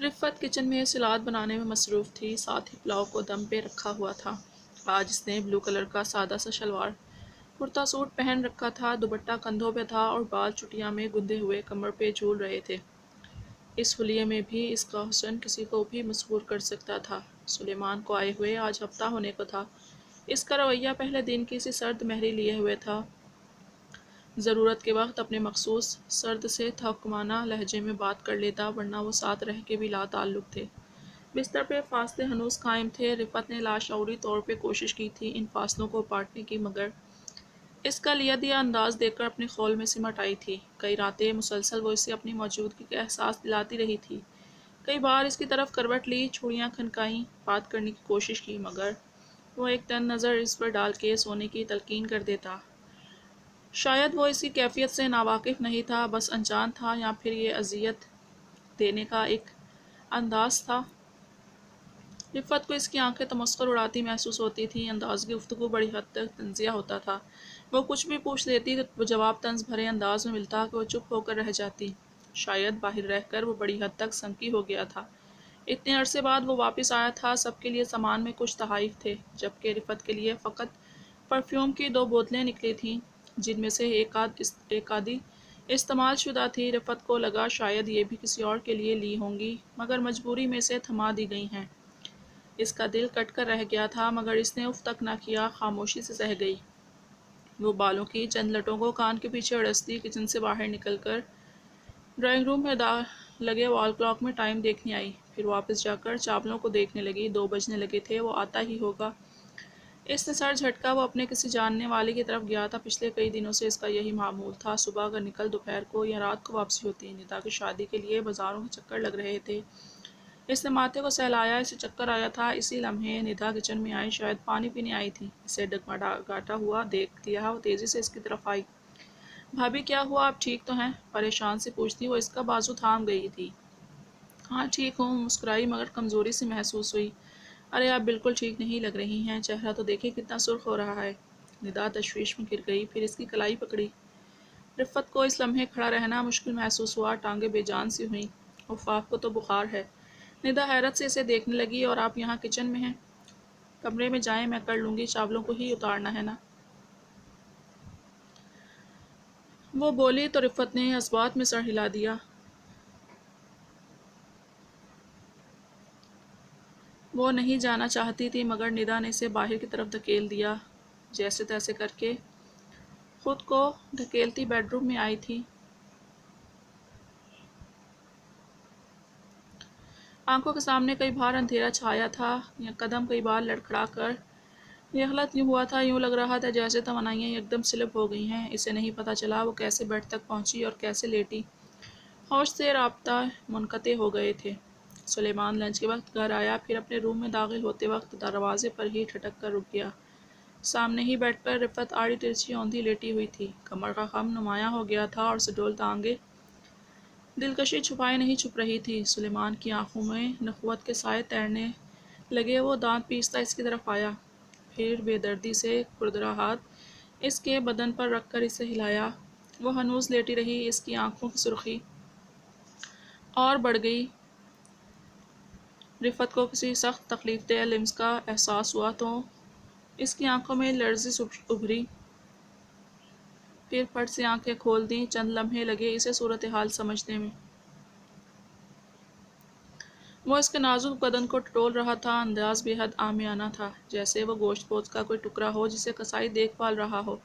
رفت کچن میں سلاد بنانے میں مصروف تھی، ساتھ ہی پلاؤ کو دم پہ رکھا ہوا تھا۔ آج اس نے بلو کلر کا سادہ سا شلوار کرتا سوٹ پہن رکھا تھا، دوپٹہ کندھوں پہ تھا اور بال چٹیاں میں گندے ہوئے کمر پہ جھول رہے تھے۔ اس حلیے میں بھی اس کا حسن کسی کو بھی مسحور کر سکتا تھا۔ سلیمان کو آئے ہوئے آج ہفتہ ہونے کو تھا۔ اس کا رویہ پہلے دن کی سی سرد مہری لیے ہوئے تھا۔ ضرورت کے وقت اپنے مخصوص سرد سے تحکمانہ لہجے میں بات کر لیتا، ورنہ وہ ساتھ رہ کے بھی لا تعلق تھے۔ بستر پہ فاصلے ہنوز قائم تھے۔ رفت نے لاشعوری طور پہ کوشش کی تھی ان فاصلوں کو پاٹنے کی، مگر اس کا لیا دیا انداز دیکھ کر اپنے خول میں سمٹ آئی تھی۔ کئی راتیں مسلسل وہ اسے اپنی موجودگی کا احساس دلاتی رہی تھی۔ کئی بار اس کی طرف کروٹ لی، چوڑیاں کھنکائیں، بات کرنے کی کوشش کی، مگر وہ ایک ٹن نظر اس پر ڈال کے سونے کی تلقین کر دیتا۔ شاید وہ اس کی کیفیت سے ناواقف نہیں تھا، بس انجان تھا، یا پھر یہ اذیت دینے کا ایک انداز تھا۔ رفت کو اس کی آنکھیں تمسخر اڑاتی محسوس ہوتی تھیں۔ انداز گفتگو بڑی حد تک طنزیہ ہوتا تھا۔ وہ کچھ بھی پوچھ لیتی تو جواب طنز بھرے انداز میں ملتا کہ وہ چپ ہو کر رہ جاتی۔ شاید باہر رہ کر وہ بڑی حد تک سنکی ہو گیا تھا۔ اتنے عرصے بعد وہ واپس آیا تھا۔ سب کے لیے سامان میں کچھ تحائف تھے، جبکہ رفت کے لیے فقط پرفیوم کی 2 بوتلیں نکلی تھیں، جن میں سے ایک آدھی استعمال شدہ تھی۔ رفت کو لگا شاید یہ بھی کسی اور کے لیے لی ہوں گی، مگر مجبوری میں سے تھما دی گئی ہیں۔ اس کا دل کٹ کر رہ گیا تھا، مگر اس نے اف تک نہ کیا، خاموشی سے سہ گئی۔ وہ بالوں کی چند لٹوں کو کان کے پیچھے اڑستی کچن سے باہر نکل کر ڈرائنگ روم میں لگے وال کلاک میں ٹائم دیکھنے آئی، پھر واپس جا کر چاولوں کو دیکھنے لگی۔ 2 بجنے لگے تھے، وہ آتا ہی ہوگا۔ اس نے سر جھٹکا، وہ اپنے کسی جاننے والے کی طرف گیا تھا۔ پچھلے کئی دنوں سے اس کا یہی معمول تھا، صبح اگر نکل دوپہر کو یا رات کو واپسی ہوتی۔ ندا کی شادی کے لیے بازاروں کے چکر لگ رہے تھے۔ اس نے ماتھے کو سہلایا، اسے چکر آیا تھا۔ اسی لمحے ندا کچن میں آئی، شاید پانی پینے آئی تھی۔ اسے ڈگمگاتا ہوا دیکھ لیا، وہ تیزی سے اس کی طرف آئی۔ بھابی کیا ہوا، آپ ٹھیک تو ہیں؟ پریشان سے پوچھتی وہ اس کا بازو تھام گئی تھی۔ ہاں ٹھیک ہوں، مسکرائی، مگر کمزوری سی محسوس ہوئی۔ ارے آپ بالکل ٹھیک نہیں لگ رہی ہیں، چہرہ تو دیکھیں کتنا سرخ ہو رہا ہے۔ ندا تشویش میں گر گئی، پھر اس کی کلائی پکڑی۔ رفت کو اس لمحے کھڑا رہنا مشکل محسوس ہوا، ٹانگیں بے جان سی ہوئیں۔ اف، آپ کو تو بخار ہے۔ ندا حیرت سے اسے دیکھنے لگی، اور آپ یہاں کچن میں ہیں؟ کمرے میں جائیں، میں کر لوں گی، چاولوں کو ہی اتارنا ہے نا۔ وہ بولی تو رفت نے اثبات میں سر ہلا دیا۔ وہ نہیں جانا چاہتی تھی، مگر ندا نے اسے باہر کی طرف دھکیل دیا۔ جیسے تیسے کر کے خود کو دھکیلتی بیڈ روم میں آئی تھی۔ آنکھوں کے سامنے کئی بار اندھیرا چھایا تھا، قدم کئی بار لڑکھڑا کر یغلط یوں ہوا تھا، یوں لگ رہا تھا جیسے توانائیاں یکدم سلپ ہو گئی ہیں۔ اسے نہیں پتہ چلا وہ کیسے بیڈ تک پہنچی اور کیسے لیٹی۔ ہوش سے رابطہ منقطع ہو گئے تھے۔ سلیمان لنچ کے وقت گھر آیا، پھر اپنے روم میں داخل ہوتے وقت دروازے پر ہی ٹھٹک کر رک گیا۔ سامنے ہی بیڈ پر رفت آڑی ترچھی اوندھی لیٹی ہوئی تھی۔ کمر کا خم نمایاں ہو گیا تھا اور سڈول ٹانگیں دلکشی چھپائے نہیں چھپ رہی تھی۔ سلیمان کی آنکھوں میں نخوت کے سائے تیرنے لگے، وہ دانت پیستا اس کی طرف آیا، پھر بے دردی سے کھردرا ہاتھ اس کے بدن پر رکھ کر اسے ہلایا۔ وہ ہنوز لیٹی رہی۔ اس کی آنکھوں کی سرخی اور بڑھ گئی۔ رفت کو کسی سخت تکلیف دہ لمس کا احساس ہوا تو اس کی آنکھوں میں لرزش ابھری، پھر پھٹ سے آنکھیں کھول دیں۔ چند لمحے لگے اسے صورتحال سمجھنے میں۔ وہ اس کے نازک بدن کو ٹٹول رہا تھا، انداز بے حد عامیانہ تھا، جیسے وہ گوشت پوش کا کوئی ٹکڑا ہو جسے کسائی دیکھ بھال رہا ہو۔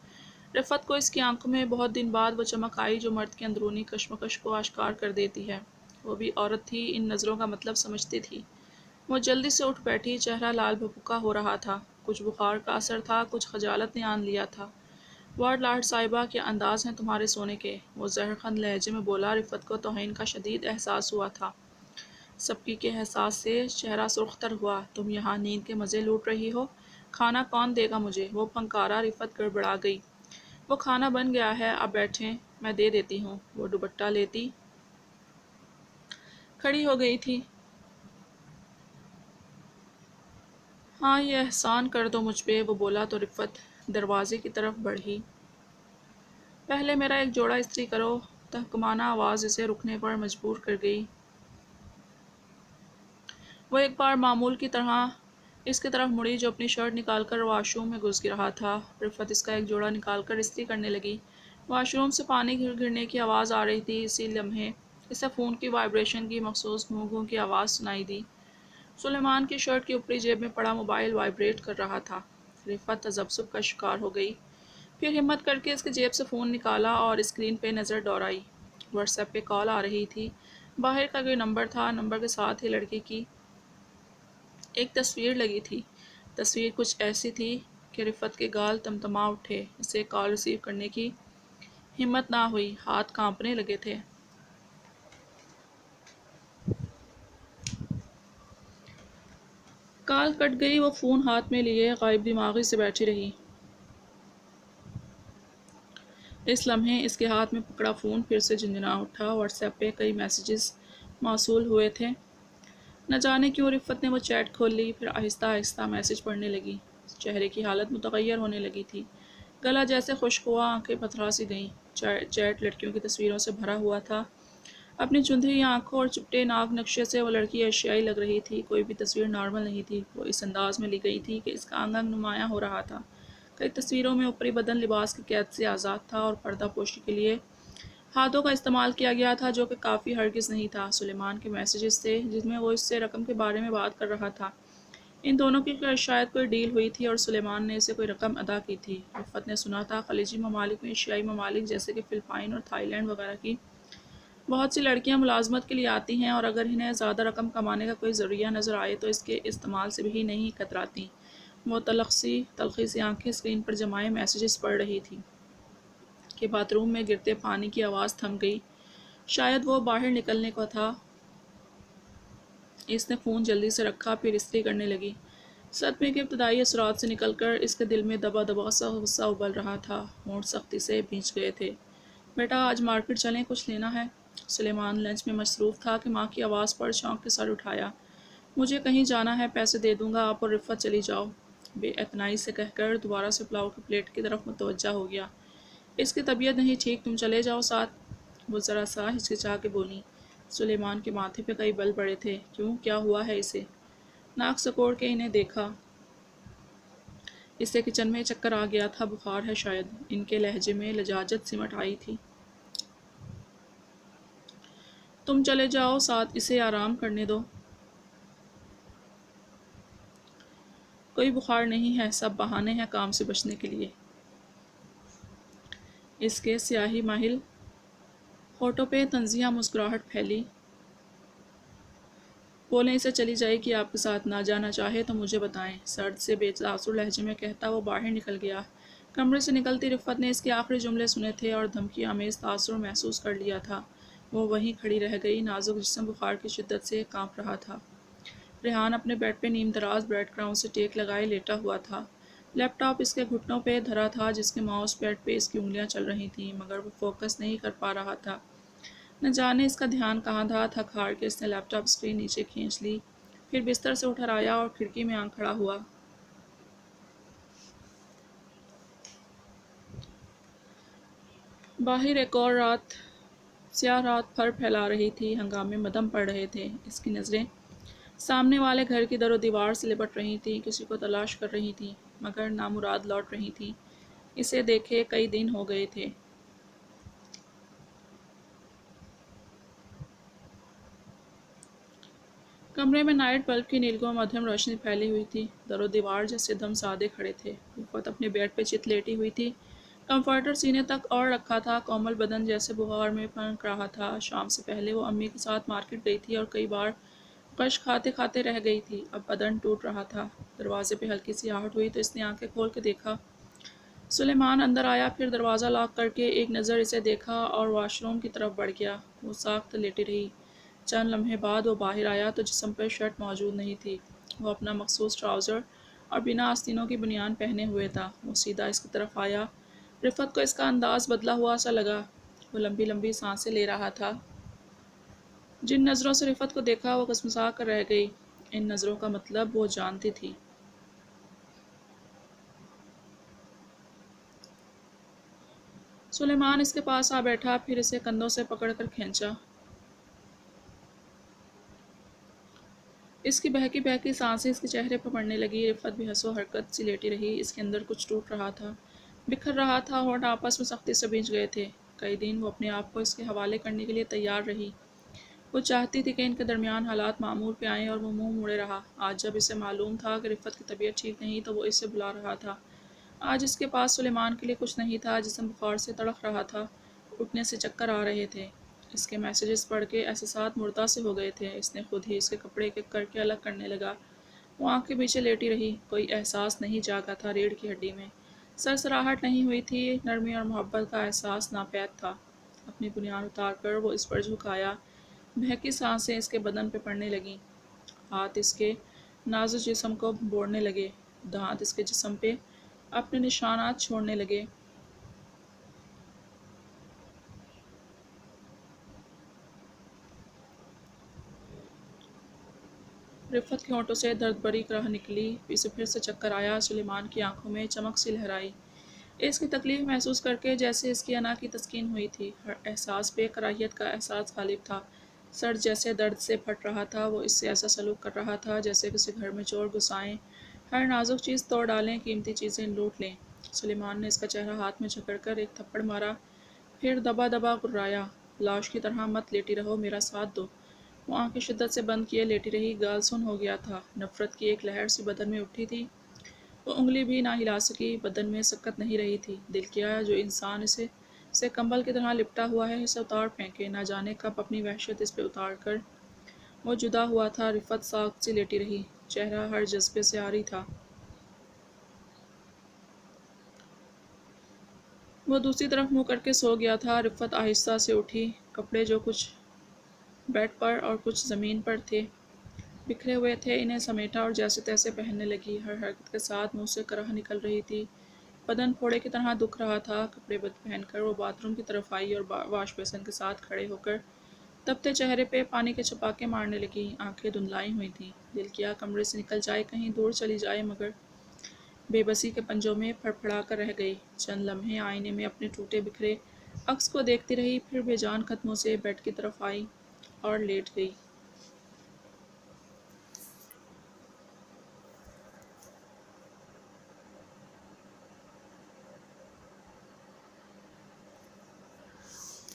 رفت کو اس کی آنکھوں میں بہت دن بعد وہ چمک آئی جو مرد کی اندرونی کشمکش کو آشکار کر دیتی ہے۔ وہ بھی عورت تھی، ان نظروں کا مطلب سمجھتی تھی۔ وہ جلدی سے اٹھ بیٹھی، چہرہ لال بھپکا ہو رہا تھا، کچھ بخار کا اثر تھا، کچھ خجالت نے آن لیا تھا۔ وارڈ لاڈ صاحبہ، کیا انداز ہیں تمہارے سونے کے، وہ زہرخند لہجے میں بولا۔ رفت کو توہین کا شدید احساس ہوا تھا۔ سبکی کے احساس سے چہرہ سرخ تر ہوا۔ تم یہاں نیند کے مزے لوٹ رہی ہو، کھانا کون دے گا مجھے، وہ پھنکارا۔ رفت گڑبڑا گئی۔ وہ کھانا بن گیا ہے، آپ بیٹھیں، میں دے دیتی ہوں۔ وہ دوپٹہ لیتی کھڑی ہو گئی تھی۔ ہاں یہ احسان کر دو مجھ پہ، وہ بولا تو رفت دروازے کی طرف بڑھی۔ پہلے میرا ایک جوڑا استری کرو۔ تحکمانہ آواز اسے رکنے پر مجبور کر گئی۔ وہ ایک بار معمول کی طرح اس کی طرف مڑی جو اپنی شرٹ نکال کر واش روم میں گھس رہا تھا۔ رفت اس کا ایک جوڑا نکال کر استری کرنے لگی۔ واش روم سے پانی گرنے کی آواز آ رہی تھی۔ اسی لمحے اسے فون کی وائبریشن کی مخصوص گھوں گھوں کی آواز سنائی دی۔ سلیمان کی شرٹ کی اوپری جیب میں پڑا موبائل وائبریٹ کر رہا تھا۔ رفت تذبذب کا شکار ہو گئی۔ پھر ہمت کر کے اس کی جیب سے فون نکالا اور اسکرین پہ نظر دوڑائی۔ واٹس ایپ پہ کال آ رہی تھی۔ باہر کا کوئی نمبر تھا۔ نمبر کے ساتھ ہی لڑکی کی ایک تصویر لگی تھی۔ تصویر کچھ ایسی تھی کہ رفت کے گال تمتما اٹھے۔ اسے کال ریسیو کرنے کی ہمت نہ ہوئی۔ ہاتھ کانپنے لگے تھے۔ کال کٹ گئی۔ وہ فون ہاتھ میں لیے غائب دماغی سے بیٹھی رہی۔ اس لمحے اس کے ہاتھ میں پکڑا فون پھر سے جھنجھنا اٹھا۔ واٹس ایپ پہ کئی میسیجز موصول ہوئے تھے۔ نہ جانے کیوں رفت نے وہ چیٹ کھول لی۔ پھر آہستہ آہستہ میسیج پڑھنے لگی۔ چہرے کی حالت متغیر ہونے لگی تھی۔ گلا جیسے خشک ہوا، آنکھیں پتھرا سی گئیں۔ چیٹ لڑکیوں کی تصویروں سے بھرا ہوا تھا۔ اپنی چندھی آنکھوں اور چپٹے ناک نقشے سے وہ لڑکی ایشیائی لگ رہی تھی۔ کوئی بھی تصویر نارمل نہیں تھی۔ وہ اس انداز میں لی گئی تھی کہ اس کا انگ انگ نمایاں ہو رہا تھا۔ کئی تصویروں میں اوپری بدن لباس کی قید سے آزاد تھا اور پردہ پوشی کے لیے ہاتھوں کا استعمال کیا گیا تھا، جو کہ کافی ہرگز نہیں تھا۔ سلیمان کے میسیجز تھے جن میں وہ اس سے رقم کے بارے میں بات کر رہا تھا۔ ان دونوں کی شاید کوئی ڈیل ہوئی تھی اور سلیمان نے اسے کوئی رقم ادا کی تھی۔ رفت نے سنا تھا خلیجی ممالک میں ایشیائی ممالک جیسے کہ فلپائن اور تھائی لینڈ وغیرہ کی بہت سی لڑکیاں ملازمت کے لیے آتی ہیں اور اگر انہیں زیادہ رقم کمانے کا کوئی ذریعہ نظر آئے تو اس کے استعمال سے بھی نہیں کتراتی۔ وہ تلخی سی آنکھیں اسکرین پر جمائے میسیجز پڑھ رہی تھی کہ باتھ روم میں گرتے پانی کی آواز تھم گئی۔ شاید وہ باہر نکلنے کو تھا۔ اس نے فون جلدی سے رکھا، پھر استری کرنے لگی۔ صدمے کے ابتدائی اثرات سے نکل کر اس کے دل میں دبا دبا سا غصہ ابل رہا تھا۔ ہونٹ سختی سے بھینچ گئے تھے۔ بیٹا آج مارکیٹ چلیں، کچھ لینا ہے؟ سلیمان لنچ میں مصروف تھا کہ ماں کی آواز پر چونک کے سر اٹھایا۔ مجھے کہیں جانا ہے، پیسے دے دوں گا، آپ اور رفت چلی جاؤ۔ بے اعتنائی سے کہہ کر دوبارہ سے پلاؤ کی پلیٹ کی طرف متوجہ ہو گیا۔ اس کی طبیعت نہیں ٹھیک، تم چلے جاؤ ساتھ۔ وہ ذرا سا ہچکچا کے بولی۔ سلیمان کے ماتھے پہ کئی بل پڑے تھے۔ کیوں، کیا ہوا ہے اسے؟ ناک سکوڑ کے انہیں دیکھا۔ اسے کچن میں چکر آ گیا تھا، بخار ہے شاید۔ ان کے لہجے میں لجاجت سمٹ آئی تھی۔ تم چلے جاؤ ساتھ، اسے آرام کرنے دو۔ کوئی بخار نہیں ہے، سب بہانے ہیں کام سے بچنے کے لیے۔ اس کے سیاہی مائل ہونٹوں پہ طنزیہ مسکراہٹ پھیلی۔ بولیں اسے چلی جائے کہ آپ کے ساتھ نہ جانا چاہے تو مجھے بتائیں۔ سرد سے بے تاثر لہجے میں کہتا وہ باہر نکل گیا۔ کمرے سے نکلتی رفت نے اس کے آخری جملے سنے تھے اور دھمکی آمیز تاثر محسوس کر لیا تھا۔ وہ وہیں کھڑی رہ گئی۔ نازک جسم بخار کی شدت سے کانپ رہا تھا۔ ریحان اپنے بیڈ پہ نیم دراز بریڈ کراؤن سے ٹیک لگائے لیٹا ہوا تھا۔ لیپ ٹاپ اس کے گھٹنوں پہ دھرا تھا جس کے ماؤس پیڈ پہ اس کی انگلیاں چل رہی تھیں، مگر وہ فوکس نہیں کر پا رہا تھا۔ نہ جانے اس کا دھیان کہاں تھا۔ تھک ہار کے اس نے لیپ ٹاپ اسکرین نیچے کھینچ لی، پھر بستر سے اٹھ آیا اور کھڑکی میں آ کھڑا ہوا۔ باہر ایک اور سیاہ رات پھر پھیلا رہی تھی۔ ہنگامے مدھم پڑ رہے تھے۔ اس کی نظریں سامنے والے گھر کی در و دیوار سے لپٹ رہی تھیں، کسی کو تلاش کر رہی تھیں، مگر نامراد لوٹ رہی تھیں۔ اسے دیکھے کئی دن ہو گئے تھے۔ کمرے میں نائٹ بلب کی نیلگوں مدھم روشنی پھیلی ہوئی تھی۔ در و دیوار جیسے دم سادے کھڑے تھے۔ رفت اپنے بیڈ پہ چت لیٹی ہوئی تھی۔ کمفرٹر سینے تک اور رکھا تھا۔ کومل بدن جیسے بخار میں پھنک رہا تھا۔ شام سے پہلے وہ امی کے ساتھ مارکیٹ گئی تھی اور کئی بار غش کھاتے کھاتے رہ گئی تھی۔ اب بدن ٹوٹ رہا تھا۔ دروازے پہ ہلکی سی آہٹ ہوئی تو اس نے آنکھیں کھول کے دیکھا۔ سلیمان اندر آیا، پھر دروازہ لاک کر کے ایک نظر اسے دیکھا اور واش روم کی طرف بڑھ گیا۔ وہ ساکت لیٹی رہی۔ چند لمحے بعد وہ باہر آیا تو جسم پر شرٹ موجود نہیں تھی۔ وہ اپنا مخصوص ٹراؤزر اور بنا آستینوں کی بنیان پہنے ہوئے تھا۔ وہ سیدھا اس کی طرف آیا۔ رفت کو اس کا انداز بدلا ہوا سا لگا۔ وہ لمبی لمبی سانسیں لے رہا تھا۔ جن نظروں سے رفت کو دیکھا وہ کسمسا کر رہ گئی۔ ان نظروں کا مطلب وہ جانتی تھی۔ سلیمان اس کے پاس آ بیٹھا، پھر اسے کندھوں سے پکڑ کر کھینچا۔ اس کی بہکی بہکی سانسیں اس کے چہرے پر پڑنے لگی۔ رفت بھی حس و حرکت سی لیٹی رہی۔ اس کے اندر کچھ ٹوٹ رہا تھا، بکھر رہا تھا، ہونٹ آپس میں سختی سے بھیج گئے تھے۔ کئی دن وہ اپنے آپ کو اس کے حوالے کرنے کے لیے تیار رہی۔ وہ چاہتی تھی کہ ان کے درمیان حالات معمول پہ آئیں، اور وہ منہ موڑے رہا۔ آج جب اسے معلوم تھا کہ رفت کی طبیعت ٹھیک نہیں تو وہ اسے بلا رہا تھا۔ آج اس کے پاس سلیمان کے لیے کچھ نہیں تھا۔ جسم بخار سے تڑف رہا تھا، اٹھنے سے چکر آ رہے تھے۔ اس کے میسیجز پڑھ کے احساسات مردہ سے ہو گئے تھے۔ اس نے خود ہی اس کے کپڑے ایک ایک کر کے الگ کرنے لگا۔ وہ آنکھ کے پیچھے لیٹی رہی۔ کوئی احساس نہیں جاگا تھا ریڑھ کی ہڈی میں، سرسراہٹ نہیں ہوئی تھی، نرمی اور محبت کا احساس ناپید تھا۔ اپنی بنیاد اتار کر وہ اس پر جھکایا۔ بہکی سانسیں اس کے بدن پہ پڑنے لگیں، ہاتھ اس کے نازک جسم کو بوڑنے لگے، دانت اس کے جسم پہ اپنے نشانات چھوڑنے لگے۔ رفت کے ہونٹوں سے درد بھری کرہ نکلی۔ اسے پھر سے چکر آیا۔ سلیمان کی آنکھوں میں چمک سی لہرائی۔ اس کی تکلیف محسوس کر کے جیسے اس کی انا کی تسکین ہوئی تھی۔ ہر احساس پہ کراہیت کا احساس غالب تھا۔ سر جیسے درد سے پھٹ رہا تھا۔ وہ اس سے ایسا سلوک کر رہا تھا جیسے کسی گھر میں چور گھس آئیں، ہر نازک چیز توڑ ڈالیں، قیمتی چیزیں لوٹ لیں۔ سلیمان نے اس کا چہرہ ہاتھ میں جکڑ کر ایک تھپڑ مارا، پھر دبا دبا گررایا، لاش کی طرح مت لیٹی رہو، میرا ساتھ دو۔ وہ آنکھیں شدت سے بند کیے لیٹی رہی، گال سن ہو گیا تھا، نفرت کی ایک لہر سی بدن میں اٹھی تھی۔ وہ انگلی بھی نہ ہلا سکی، بدن میں سکت نہیں رہی تھی۔ دل کیا جو انسان اسے کمبل کی طرح لپٹا ہوا ہے، اسے اتار پھینکے، نہ جانے کب اپنی وحشت اس پہ اتار کر وہ جدا ہوا تھا۔ رفت ساکت سی لیٹی رہی، چہرہ ہر جذبے سے عاری تھا۔ وہ دوسری طرف منہ کر کے سو گیا تھا۔ رفت آہستہ سے اٹھی، کپڑے جو کچھ بیڈ پر اور کچھ زمین پر تھے بکھرے ہوئے تھے، انہیں سمیٹا اور جیسے تیسے پہننے لگی۔ ہر حرکت کے ساتھ منہ سے کرہ نکل رہی تھی، بدن پھوڑے کی طرح دکھ رہا تھا۔ کپڑے پہن کر وہ باتھ روم کی طرف آئی اور واش بیسن کے ساتھ کھڑے ہو کر تپتے چہرے پہ پانی کے چھپاکے مارنے لگی۔ آنکھیں دھندلائی ہوئی تھیں، دل کیا کمرے سے نکل جائے، کہیں دور چلی جائے، مگر بے بسی کے پنجوں میں پھڑ پھڑا کر رہ گئی۔ چند لمحے آئینے میں اپنے ٹوٹے بکھرے عکس کو دیکھتی رہی، پھر بے جان قدموں سے بیڈ کی طرف آئی اور لیٹ گئی۔